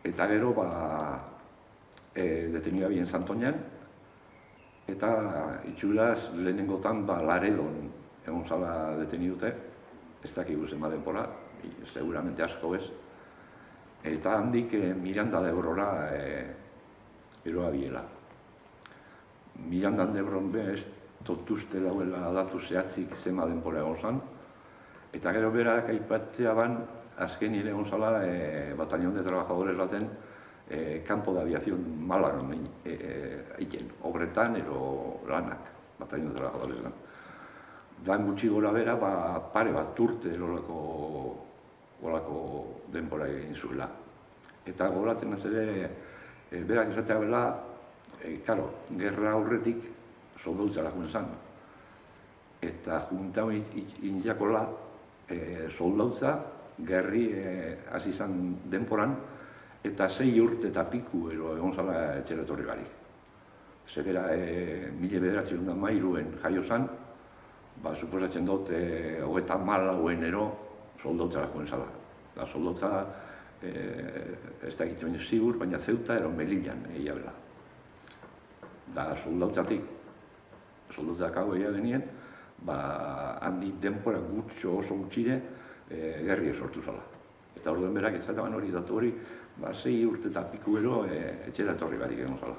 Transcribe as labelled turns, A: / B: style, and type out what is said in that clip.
A: Eta gero, deteniga bien Santoñan, eta itxuraz lehenengotan Laredon egon zala detenidute, ez dakigu zenba denbora, seguramente asko ez, eta handik Miranda de Ebrora eroa biela. Miranda de Ebron ez totuzte dauela datu zehatzik zenba denbora egon zan, eta gero berak aipatzea ban, azken nire egon zala batallón de trabajadores baten campo de aviación Malagan egiten, obretan ero lanak, batallón de trabajadores lan. Dan gutxi gora bera, pare bat urte olako denbora egin zuela. Eta goratzen az ere, berak esatea bela, gerra aurretik soldautzara joan zan. Eta junta injakola soldautza, gerri hasi zan denporan, eta 6 urte eta piku egon zala etxera etorri barik. Zebera, 1913 jaio zan, suposatzen dut, 34 ero soldautzara joan zala. Soldautza, ez da egiten baina zigur, baina Ceuta ero Melillan egia bela. Da soldautzak hau egia denien, handi denpora gutxo oso gutxire gerri sortu zala. Eta orduen berak ezateban hori datu hori, 6 urte eta piku ero etxera etorri barik egon zala.